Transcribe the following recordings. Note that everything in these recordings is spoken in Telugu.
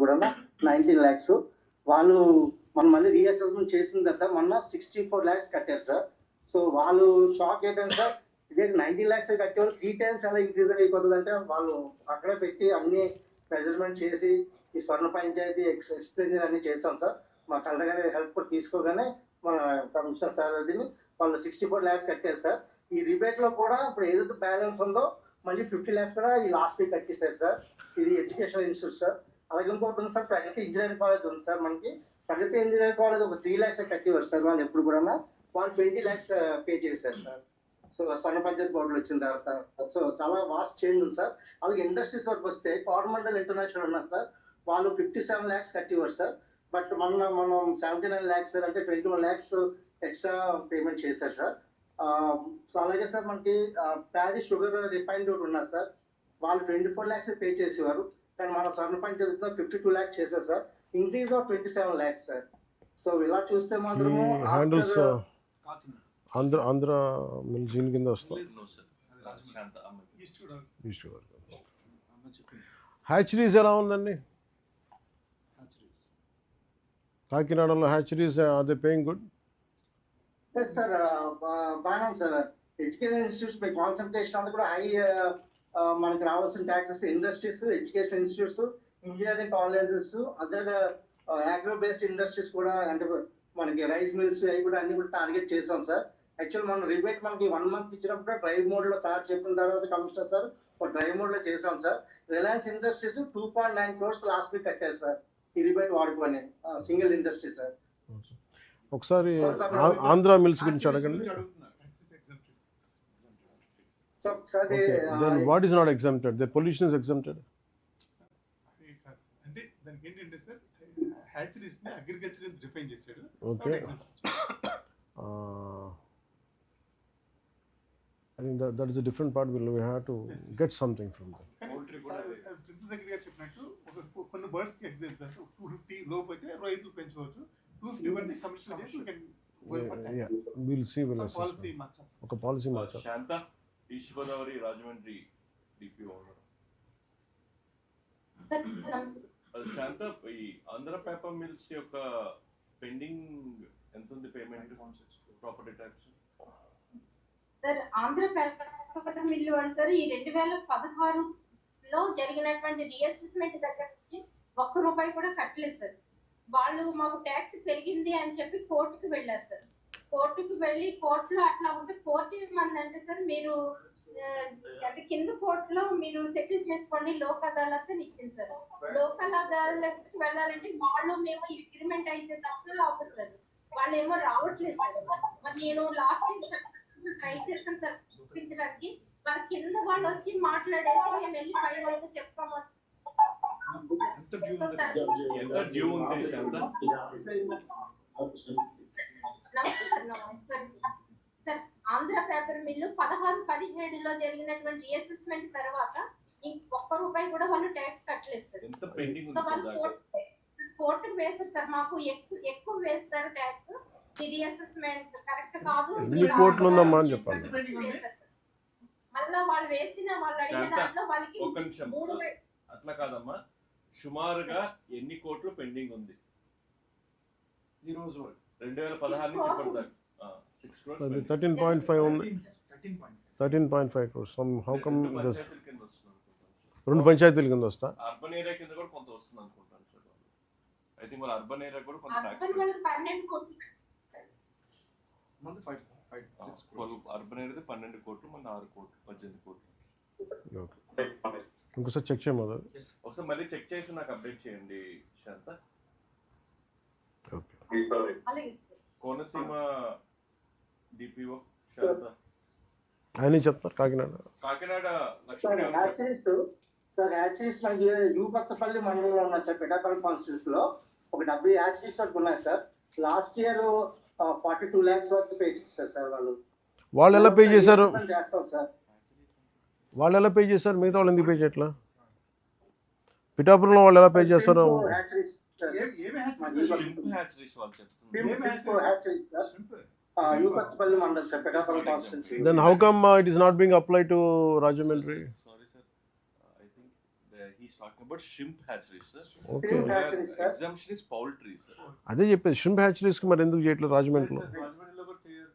కూడా 19 lakhs. వాళ్ళు మనం మళ్ళీ రీఅసెస్మెంట్ చేసిన తర్వాత మొన్న 64 lakhs కట్టారు సార్. సో వాళ్ళు షాక్ ఏంటంటే సార్, ఇదే 90 lakhs కట్టేవాళ్ళు 3 times ఎలా ఇంక్రీజ్ అయిపోతుంది అంటే, వాళ్ళు అక్కడే పెట్టి అన్ని మెజర్మెంట్ చేసి ఈ స్వర్ణ పంచాయతీ ఎక్స్ప్లెయిన్ అన్ని చేసాం సార్. మా కలెక్టర్ గారి హెల్ప్ కూడా తీసుకోగానే మన కమిషనర్ సార్ అది వాళ్ళు 64 lakhs కట్టారు సార్. ఈ రిబేట్ లో కూడా ఇప్పుడు ఏదైతే బ్యాలెన్స్ ఉందో మళ్ళీ 50 lakhs కూడా ఈ లాస్ట్ వీక్ కట్టేశారు సార్. ఇది ఎడ్యుకేషన్ ఇన్స్టిట్యూట్ సార్. అలాగే ఇంకోటి ఉంది సార్, ప్రగతి ఇంజనీరింగ్ కాలేజ్ ఉంది సార్. మనకి ప్రగతి ఇంజనీరింగ్ కాలేజ్ ఒక 3 lakhs కట్టేవారు సార్ వాళ్ళు ఎప్పుడు కూడా. వాళ్ళు 20 lakhs పే చేశారు సార్. సో స్వర్ణ పంచాయతీ బోర్డులు వచ్చిన తర్వాత సో చాలా వాస్ట్ చేంజ్ ఉంది సార్. అలాగే ఇండస్ట్రీస్ వరకు వస్తే కార్మండల్ ఇంటర్నేషనల్ ఉన్నారు సార్. వాళ్ళు 57 lakhs కట్టేవారు సార్. బట్ మనం 79 lakhs సార్, అంటే 21 lakhs ఎక్స్ట్రా పేమెంట్ చేశారు సార్. సో అలాగే సార్ మనకి ప్యారిస్ షుగర్ రిఫైన్డ్ ఒకటి ఉన్నారు సార్. వాళ్ళు 24 lakhs పే చేసేవారు, కానీ మన స్వర్ణ పంచాయతీతో 52 lakhs చేశారు sir. Increase of 27 lakhs sir. So ఇలా చూస్తే మాత్రము ఆంధ్ర మిల్ జీన్ కింద వస్తాం. హ్యాచరీస్ ఎలా ఉందండి కాకినాడలో? Hatcheries are they paying good? Sir బాగా సార్. ఎడ్యుకేషన్ ఇన్స్టిట్యూట్స్ పై కాన్సన్ట్రేషన్ అంతా కూడా హై. మనకి రావాల్సిన taxes industries, education institutes, engineering colleges, other agro based industries కూడా, అంటే మనకి రైస్ మిల్స్ అవి కూడా అన్ని కూడా టార్గెట్ చేసాం సార్. యాక్చువల్ మనం రిబేట్ మనకి 1 month ఇచ్చినప్పుడు డ్రైవ్ మోడ్ లో సార్ చెప్పిన తర్వాత కమిషనర్ సార్ ఒక డ్రైవ్ మోడ్ లో చేసాం sir. Reliance industries 2.9 crores last week కట్టారు సార్ ఈ రిబేట్ వాడుకొని, సింగిల్ ఇండస్ట్రీ సార్. ఒకసారి ఆంధ్ర మిల్స్ గురించి అడగండి. Then what is not exempted? The pollution is exempted. అంటే దానికి ఏంటంటే సార్, హ్యాచరీస్ ని అగ్రికల్చర్ డిఫైన్ చేశాడు. Okay, I think that is a different part. We have to get something from them. Principal secretary గారు చెప్పినట్టు కొన్ని బర్డ్స్ కి ఎగ్జిట్ 250 లోపు అయితే రైతులు పెంచుకోవచ్చు. 250 పడితే కమిషన్ చేసి we'll see. పాలసీ మార్చాలి. ఒక పాలసీ మార్చాలి. శాంత ఈస్ట్ గోదావరి రాజమండ్రి డిపిఓ శాంత, ఈ ఆంధ్ర పేపర్ మిల్స్ యొక్క పెండింగ్ ఎంత ఉంది payment property tax? Sir Andhra paper mill వాళ్ళు సార్ ఈ 2016లో జరిగినటువంటి రీఅసెస్మెంట్ దగ్గర నుంచి ₹1 కూడా కట్టలేదు సార్. వాళ్ళు మాకు ట్యాక్స్ పెరిగింది అని చెప్పి కోర్టుకు వెళ్ళారు సార్. కోర్టుకు వెళ్ళి కోర్టులో అట్లా ఉంటే కోర్టు ఏమందంటే సార్, మీరు అంటే కింద కోర్టులో మీరు సెటిల్ చేసుకోండి, లోక్ అదాలత్ అని ఇచ్చింది సార్. లోకల్ అదాలత్ వెళ్ళాలంటే వాళ్ళు మేము అగ్రిమెంట్ అయితే తప్ప అవ్వదు సార్. వాళ్ళు ఏమో రావట్లేదు సార్. మరి నేను లాస్ట్ ట్రై చేస్తాను సార్ చూపించడానికి. వాళ్ళ కింద వాళ్ళు వచ్చి మాట్లాడేసి మేము వెళ్ళి పై వాళ్ళకి చెప్తాము. సార్ ఆంధ్ర పేపర్ మిల్లు 16-17లో జరిగినటువంటి రీఅసెస్మెంట్ తర్వాత ₹1 కూడా వాళ్ళు ట్యాక్స్ కట్టలేదు సార్. సో వాళ్ళు కోర్టుకు వేస్తారు సార్, మాకు ఎక్కువ వేస్తారు ట్యాక్స్, రీఅసెస్మెంట్ కరెక్ట్ కాదు మళ్ళా వాళ్ళు వేసిన వాళ్ళు అడిగిన దాంట్లో వాళ్ళకి అట్లా కాదమ్మా, సుమారుగా ఎన్ని కోట్లు పెండింగ్ ఉంది ఈ రోజు 2016 నుంచి ఇప్పటిదాకా? 13.5 ఉంది. 13.5 crores. How come this? రెండు పంచాయతీల కింద వస్తా. అర్బన్ ఏరియా కింద కూడా కొంత వస్తుంది అనుకుంటాను సార్. ఐ థింక్ వాళ్ళ అర్బన్ ఏరియా కూడా కొంత ట్యాక్స్. అర్బన్ ఏరియా 12 కోట్లు, మన 6 కోట్లు, 18 కోట్లు. ఇంకోసారి చెక్ చేయమా? ఒకసారి మళ్ళీ చెక్ చేసి నాకు అప్డేట్ చేయండి శాంత. కోనసీమ డిపిఓ శాంత ఆయన చెప్తారు. కాకినాడ హ్యాచరీస్ సార్, హ్యాచరీస్ మనకి యూపత్తపల్లి మండలంలో ఉన్నాయి సార్. పిఠాపురం కాన్స్టిట్యూన్సీ లో ఒక 70 హ్యాచరీస్ వరకు ఉన్నాయి సార్. లాస్ట్ ఇయర్ 42 lakhs వరకు పే చేస్తారు సార్. వాళ్ళు ఎలా పే చేశారు? చేస్తాం సార్. వాళ్ళు ఎలా పే చేశారు? మిగతా వాళ్ళు ఎందుకు పే చేయట్లా? పిఠాపురంలో వాళ్ళు ఎలా పే చేస్తారు? Then how come it is not being applied to Rajahmundry? Sorry sir, I think he he's talking about shrimp hatcheries, sir. Okay Shrimp hatcheries, sir. Exemption is poultry, sir. అదే చెప్పేది షింప్ హ్యాచరీస్కి మరి ఎందుకు చేయట్లేదు రాజమండ్రిలో? రాజమండ్రిలో కూడా చేయరు.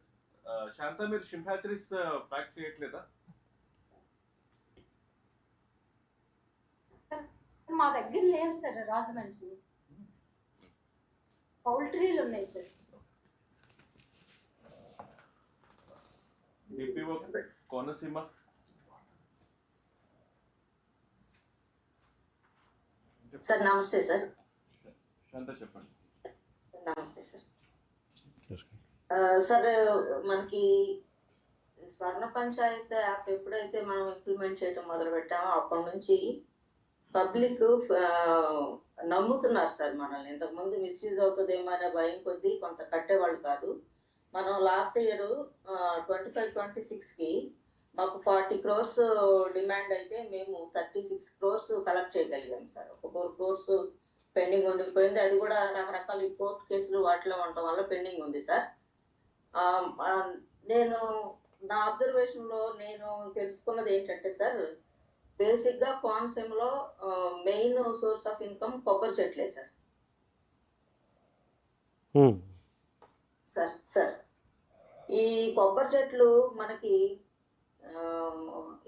శాంత మీరు షింప్ హ్యాచరీస్ ప్యాక్ చేయట్లేదా? మా దగ్గర లేవు సార్ రాజమండ్రి. పౌల్ట్రీలు ఉన్నాయి సార్. డిపిఓ కోనసీమ. సార్ నమస్తే సార్. శాంత చెప్పండి. నమస్తే సార్. సార్ మనకి స్వర్ణ పంచాయత్ యాప్ ఎప్పుడైతే మనం ఇంప్లిమెంట్ చేయడం మొదలు పెట్టామో అప్పటి నుంచి పబ్లిక్ నమ్ముతున్నారు సార్ మనల్ని. ఇంతకుముందు మిస్యూజ్ అవుతుందేమో అనే భయం కొద్దీ కొంత కట్టేవాళ్ళు కాదు. మనం లాస్ట్ ఇయర్ 25-26కి మాకు 40 crores డిమాండ్ అయితే మేము 36 crores కలెక్ట్ చేయగలిగాం సార్. ఒక 4 crores పెండింగ్ ఉండిపోయింది. అది కూడా రకరకాల కోర్టు కేసులు వాటిలో ఉండటం వల్ల పెండింగ్ ఉంది సార్. నేను నా అబ్జర్వేషన్లో నేను తెలుసుకున్నది ఏంటంటే సార్, బేసిక్గా కోనసీమలో మెయిన్ సోర్స్ ఆఫ్ ఇన్కమ్ కొబ్బరి చెట్లే సార్. సార్ ఈ కొబ్బరి చెట్లు మనకి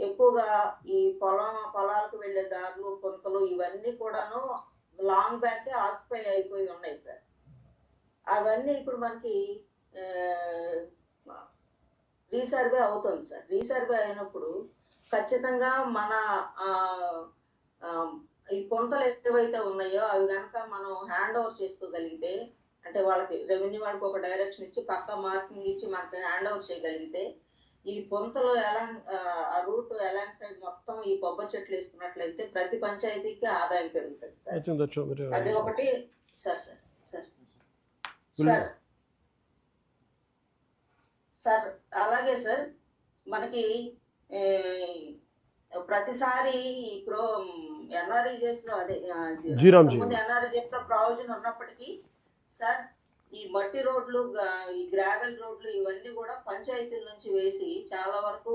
ఎక్కువగా ఈ పొలాలకు వెళ్ళే దారులు, కొంతలు ఇవన్నీ కూడాను లాంగ్ బ్యాక్ ఆక్యుపై అయిపోయి ఉన్నాయి సార్. అవన్నీ ఇప్పుడు మనకి రీసర్వే అవుతుంది సార్. రీసర్వే అయినప్పుడు ఖచ్చితంగా మన ఈ పొంతలు ఏవైతే ఉన్నాయో అవి కనుక మనం హ్యాండ్ ఓవర్ చేసుకోగలిగితే, అంటే వాళ్ళకి రెవెన్యూ వాళ్ళకి ఒక డైరెక్షన్ ఇచ్చి పక్క మార్కింగ్ ఇచ్చి మనకి హ్యాండ్ ఓవర్ చేయగలిగితే, ఈ పొంతలు ఆ రూట్ ఎలాంటి సైడ్ మొత్తం ఈ కొబ్బరి చెట్లు వేసుకున్నట్లయితే ప్రతి పంచాయతీకి ఆదాయం పెరుగుతుంది సార్. అది ఒకటి sir. Sir sir sir sir అలాగే సార్ మనకి ప్రతిసారి ఇప్పుడు ఎన్ఆర్ఈజెస్ లో అదే ఎన్ఆర్ఈజెస్ లో ప్రావిజన్ ఉన్నప్పటికీ సార్ ఈ మట్టి రోడ్లు, ఈ గ్రావెల్ రోడ్లు ఇవన్నీ కూడా పంచాయతీల నుంచి వేసి చాలా వరకు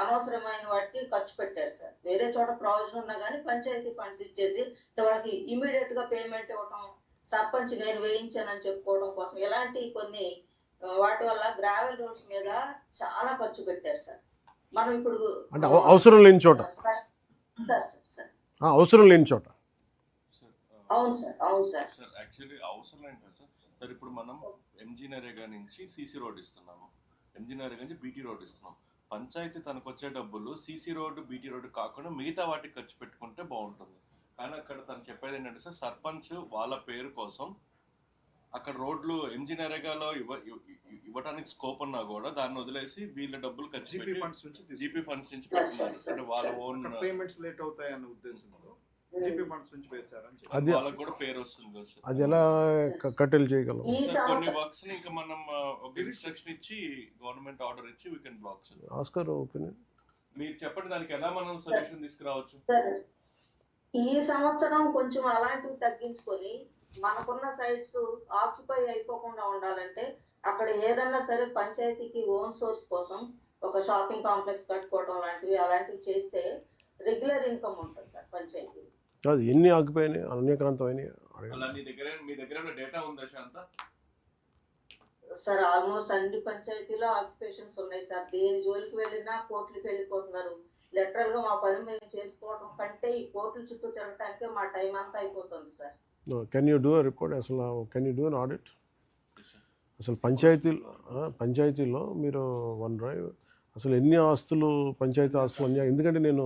అనవసరమైన వాటికి ఖర్చు పెట్టారు సార్. వేరే చోట ప్రావిజన్ ఉన్నా కానీ పంచాయతీ ఫండ్స్ ఇచ్చేసి వాళ్ళకి ఇమీడియట్ గా పేమెంట్ ఇవ్వటం, సర్పంచ్ నేను వేయించానని చెప్పుకోవడం కోసం ఇలాంటి కొన్ని వాటి వల్ల గ్రావెల్ రోడ్స్ మీద చాలా ఖర్చు పెట్టారు సార్. మనం ఇప్పుడు అంటే అవసరం లేని చోట, అవసరం లేని చోట. అవును సార్. అవును సార్. సార్ యాక్చువల్లీ అవసరం ఏంటి సార్? సార్ ఇప్పుడు మనం ఎంజీ నరేగా నుంచి సీసీ రోడ్ ఇస్తున్నాము, ఎంజీ నరేగా నుంచి బీటీ రోడ్ ఇస్తున్నాం. పంచాయతీ తనకు వచ్చే డబ్బులు సీసీ రోడ్డు, బీటీ రోడ్డు కాకుండా మిగతా వాటికి ఖర్చు పెట్టుకుంటే బాగుంటుంది. కానీ అక్కడ తను చెప్పేది ఏంటంటే సార్, సర్పంచ్ వాళ్ళ పేరు కోసం అక్కడ రోడ్లు ఎంజీ నరేగాలో ఇవ్వడానికి స్కోప్ ఉన్నా కూడా దాన్ని వదిలేసి వీళ్ళ డబ్బులు ఖర్చు జీపీ ఫండ్స్ నుంచి పెడుతున్నారు. అంటే వాళ్ళ ఓన్ పేమెంట్స్ లేట్ అవుతాయి అన్న ఉద్దేశంలో జీపీ ఫండ్స్ నుంచి వేశారని అది వాళ్ళకి కూడా పేరు వస్తుంది కదా సార్. అది ఎలా కట్టెలు చేయగలం? కొన్ని వర్క్స్ ని ఇంకా మనం ఒక ఇన్స్ట్రక్షన్ ఇచ్చి గవర్నమెంట్ ఆర్డర్ ఇచ్చి వీ కెన్ బ్లాక్ సార్. ఆస్కర్ ఒపీనియన్ మీరు చెప్పండి, దానికి ఎలా మనం సొల్యూషన్ తీసుకురావచ్చు? ఈ సంవత్సరం కొంచెం అలాంటివి తగ్గించుకొని మనకున్న సైట్స్ ఆక్యుపై అయిపోకుండా ఉండాలంటే అక్కడ ఏదన్నా సరే పంచాయతీకి ఓన్ సోర్స్ కోసం ఒక షాపింగ్ కాంప్లెక్స్ కట్టుకోవడం లాంటివి అలాంటివి చేస్తే రెగ్యులర్ ఇన్కమ్ ఉంటుంది సార్ పంచాయతీ. అది ఎన్ని ఆగిపోయినాయి, అన్యక్రాంతం అయినాయి? అలా మీ దగ్గర డేటా ఉందా శాంత? సార్ ఆల్మోస్ట్ అన్ని పంచాయతీలో ఆక్యుపేషన్స్ ఉన్నాయి సార్. దేని జోలికి వెళ్ళినా కోర్టులకు వెళ్ళిపోతున్నారు. లెటరల్ గా మా పని మేము చేసుకోవడం కంటే ఈ కోర్టుల చుట్టూ తిరగటానికే మా టైం అంతా అయిపోతుంది sir. Can you do report? అసలు can you do an audit? అసలు పంచాయతీలో మీరు వన్ డ్రైవ్ అసలు ఎన్ని ఆస్తులు, పంచాయతీ ఆస్తులు ఎందుకంటే నేను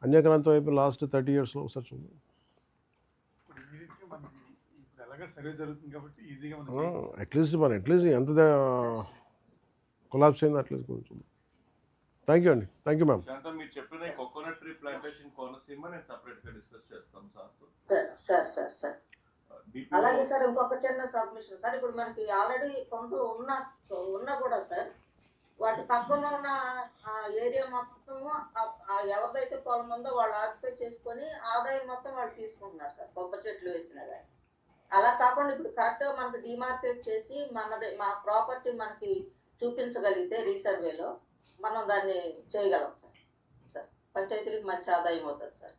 అన్యక్రాంతం అయిపోయి లాస్ట్ 30 yearsలో ఒకసారి చూడండి. సర్వే జరుగుతుంది కాబట్టి ఈజీగా అట్లీస్ట్ ఎంత కొలాప్స్ అయిందో అట్లీస్ట్ కొంచెం. థ్యాంక్ యూ అండి. Thank you ma'am. శాంత మీరు చెప్పిన కోకోనట్ ట్రీ ప్లాంటేషన్ కోనసీమ నేను సెపరేట్ గా డిస్కస్ చేస్తాం సార్. అలాగే సార్ ఇంకొక చిన్న సబ్మిషన్ సార్. ఇప్పుడు మనకి ఆల్రెడీ కొంత ఉన్నా కూడా సార్ వాటి పక్కన ఉన్న ఏరియా మొత్తం ఎవరిదైతే పొలం ఉందో వాళ్ళు ఆక్యుపై చేసుకొని ఆదాయం మొత్తం వాళ్ళు తీసుకుంటున్నారు సార్, కొబ్బరి చెట్లు వేసినా కానీ. అలా కాకుండా ఇప్పుడు కరెక్ట్గా మనకి డిమార్కెట్ చేసి మన ప్రాపర్టీ మనకి చూపించగలిగితే రీసర్వేలో మనం దాన్ని చేయగలం సార్. పంచాయతీలకు మంచి ఆదాయం అవుతుంది సార్.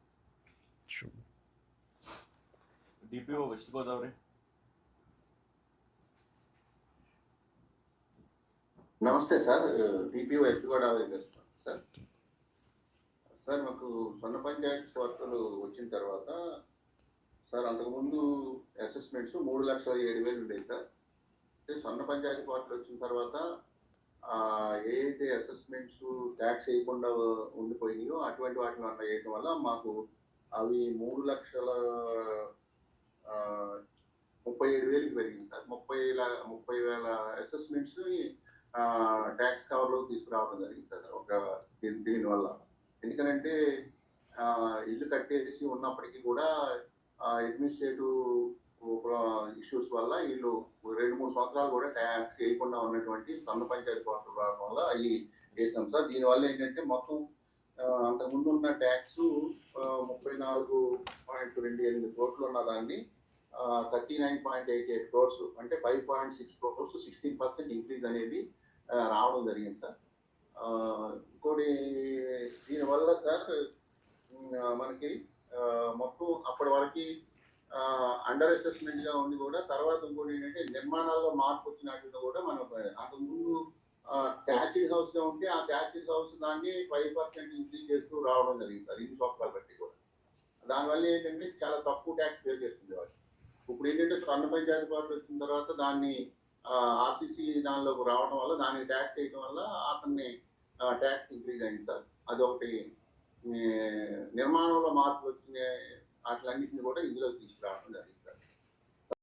DPO west Godavari. నమస్తే సార్, టీపీఓ ఎత్తుగోదావరి చేస్తున్నాను సార్. సార్ మాకు సొన్న పంచాయతీ వార్తలు వచ్చిన తర్వాత సార్ అంతకుముందు అసెస్మెంట్స్ 3,07,000 ఉండేవి సార్. అంటే సొన్న పంచాయతీ వార్తలు వచ్చిన తర్వాత ఏదైతే అసెస్మెంట్స్ ట్యాక్స్ వేయకుండా ఉండిపోయినాయో అటువంటి వాటిని అట్లా వేయటం వల్ల మాకు అవి 3,37,000కి పెరిగింది సార్. 30,000 అసెస్మెంట్స్ ట్యాక్స్ కవర్లో తీసుకురావడం జరిగింది సార్ దీనివల్ల. ఎందుకంటే ఇల్లు కట్టేసి ఉన్నప్పటికీ కూడా అడ్మినిస్ట్రేటివ్ ఇష్యూస్ వల్ల వీళ్ళు 2-3 సంవత్సరాలు కూడా ట్యాక్స్ వేయకుండా ఉన్నటువంటి సొన్న పంచాయతీ కోర్టులు రావడం వల్ల అవి వేసాం సార్. దీనివల్ల ఏంటంటే మొత్తం అంతకుముందు ఉన్న ట్యాక్స్ 34.28 కోట్లు ఉన్న దాన్ని 39.88 క్రోర్స్ అంటే 5.6 క్రోర్స్ 16% ఇంక్రీజ్ అనేది రావడం జరిగింది సార్. ఇంకోటి దీనివల్ల సార్ మనకి మొత్తం అప్పటి వరకు అండర్ అసెస్మెంట్గా ఉండి కూడా తర్వాత ఇంకోటి ఏంటంటే నిర్మాణాల్లో మార్పు వచ్చినట్టు కూడా మనం అంతకుముందు ట్యాక్సీడ్ హౌస్గా ఉంటే ఆ ట్యాక్సీడ్ హౌస్ దాన్ని 5% ఇంక్రీజ్ చేస్తూ రావడం జరిగింది సార్ ఇన్ని సంవత్సరాలు బట్టి కూడా. దానివల్ల ఏంటంటే చాలా తక్కువ ట్యాక్స్ పే చేస్తుంది వాళ్ళు. ఇప్పుడు ఏంటంటే సొన్న పంచాయతీ కోర్టు వచ్చిన తర్వాత దాన్ని ఆర్సీసీ దానిలోకి రావడం వల్ల దానికి ట్యాక్స్ చేయడం వల్ల అతన్ని ట్యాక్స్ ఇంక్రీజ్ అయింది సార్. అదొకటి. నిర్మాణంలో మార్పులు వచ్చిన వాటిలన్నింటినీ కూడా ఇందులో తీసుకురావడం జరిగింది.